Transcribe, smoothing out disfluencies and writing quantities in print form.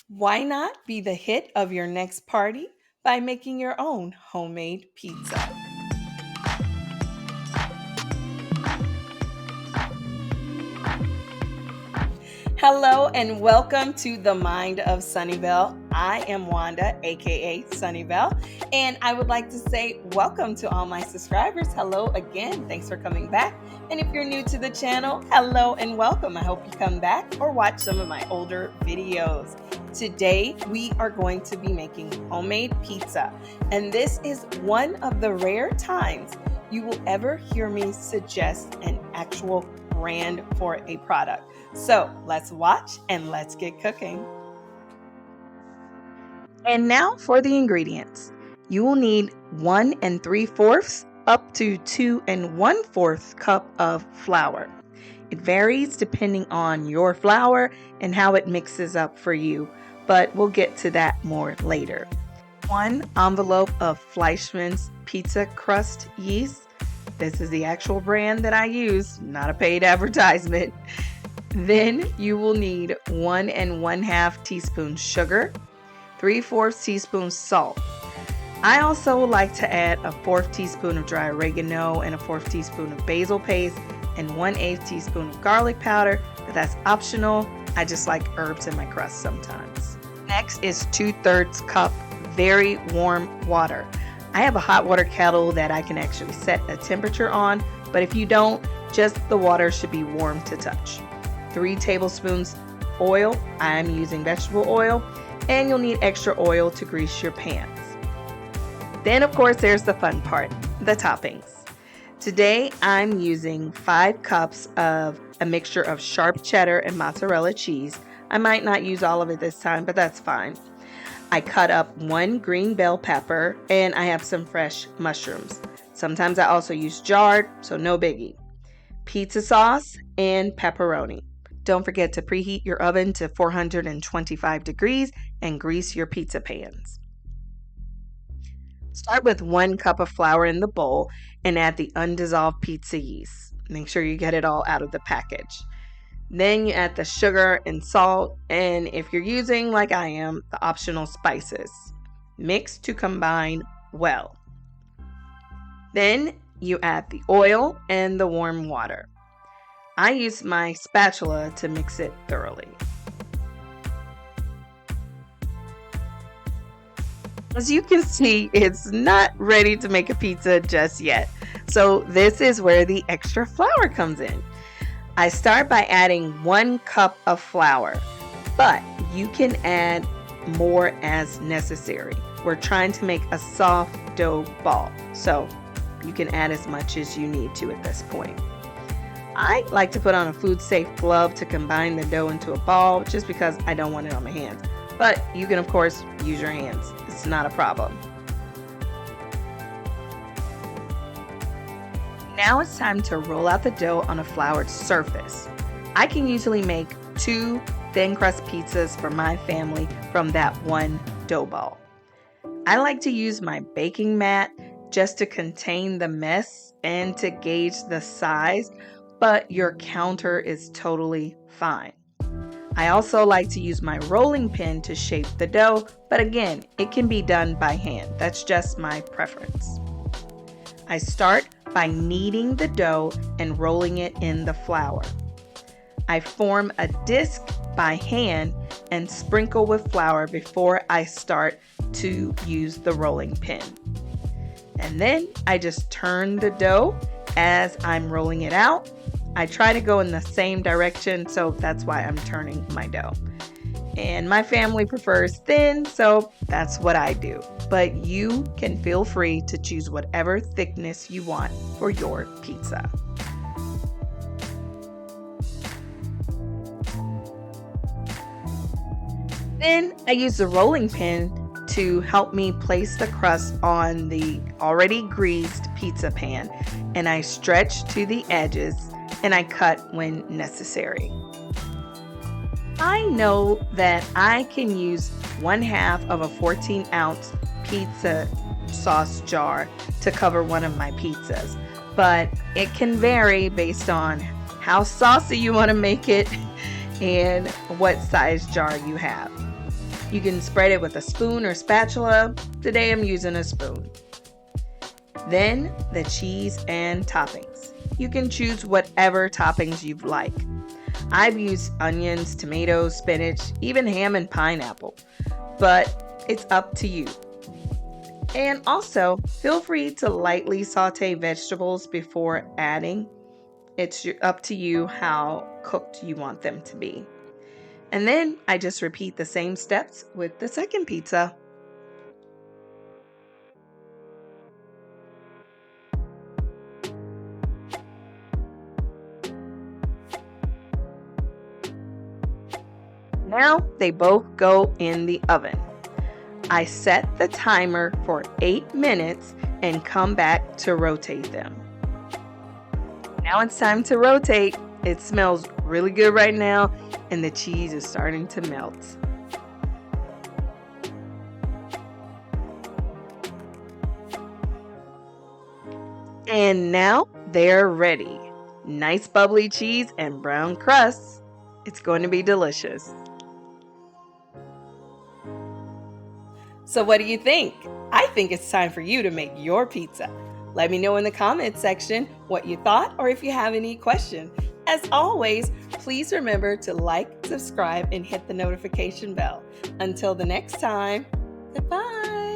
Why not be the hit of your next party by making your own homemade pizza? Hello and welcome to the Mind of Sunnyvale. I am Wanda, aka Sunnyvale, and I would like to say welcome to all my subscribers. Hello again. Thanks for coming back. And if you're new to the channel, hello and welcome. I hope you come back or watch some of my older videos. Today, we are going to be making homemade pizza, and this is one of the rare times you will ever hear me suggest an actual brand for a product. So let's watch and let's get cooking. And now for the ingredients. You will need 1 3/4 up to 2 1/4 cup of flour. It varies depending on your flour and how it mixes up for you, but we'll get to that more later. 1 envelope of Fleischmann's pizza crust yeast. This is the actual brand that I use, not a paid advertisement. Then you will need 1 1/2 teaspoons sugar, 3/4 teaspoons salt. I also like to add a 1/4 teaspoon of dry oregano and a 1/4 teaspoon of basil paste and 1/8 teaspoon of garlic powder, but that's optional. I just like herbs in my crust sometimes. Next is 2/3 cup very warm water. I have a hot water kettle that I can actually set a temperature on, but if you don't, just the water should be warm to touch. 3 tablespoons oil. I'm using vegetable oil, and you'll need extra oil to grease your pans. Then, of course, there's the fun part, the toppings. Today, I'm using 5 cups of a mixture of sharp cheddar and mozzarella cheese. I might not use all of it this time, but that's fine. I cut up 1 green bell pepper, and I have some fresh mushrooms. Sometimes I also use jarred, so no biggie. Pizza sauce and pepperoni. Don't forget to preheat your oven to 425 degrees and grease your pizza pans. Start with 1 cup of flour in the bowl and add the undissolved pizza yeast. Make sure you get it all out of the package. Then you add the sugar and salt, and if you're using, like I am, the optional spices. Mix to combine well. Then you add the oil and the warm water. I use my spatula to mix it thoroughly. As you can see, it's not ready to make a pizza just yet. So this is where the extra flour comes in. I start by adding 1 cup of flour, but you can add more as necessary. We're trying to make a soft dough ball, so you can add as much as you need to at this point. I like to put on a food safe glove to combine the dough into a ball just because I don't want it on my hands. But you can, of course, use your hands. It's not a problem. Now it's time to roll out the dough on a floured surface. I can usually make 2 thin crust pizzas for my family from that 1 dough ball. I like to use my baking mat just to contain the mess and to gauge the size, but your counter is totally fine. I also like to use my rolling pin to shape the dough, but again, it can be done by hand. That's just my preference. I start by kneading the dough and rolling it in the flour. I form a disc by hand and sprinkle with flour before I start to use the rolling pin. And then I just turn the dough as I'm rolling it out. I try to go in the same direction, so that's why I'm turning my dough. And my family prefers thin, so that's what I do. But you can feel free to choose whatever thickness you want for your pizza. Then I use the rolling pin to help me place the crust on the already greased pizza pan, and I stretch to the edges and I cut when necessary. I know that I can use 1/2 of a 14-ounce pizza sauce jar to cover one of my pizzas, but it can vary based on how saucy you want to make it and what size jar you have. You can spread it with a spoon or spatula. Today I'm using a spoon. Then the cheese and toppings. You can choose whatever toppings you like. I've used onions, tomatoes, spinach, even ham and pineapple, but it's up to you. And also, feel free to lightly saute vegetables before adding. It's up to you how cooked you want them to be. And then I just repeat the same steps with the second pizza. Now they both go in the oven. I set the timer for 8 minutes and come back to rotate them. Now it's time to rotate. It smells really good right now, and the cheese is starting to melt. And now they're ready. Nice bubbly cheese and brown crust. It's going to be delicious. So what do you think? I think it's time for you to make your pizza. Let me know in the comments section what you thought or if you have any questions. As always, please remember to like, subscribe, and hit the notification bell. Until the next time, goodbye.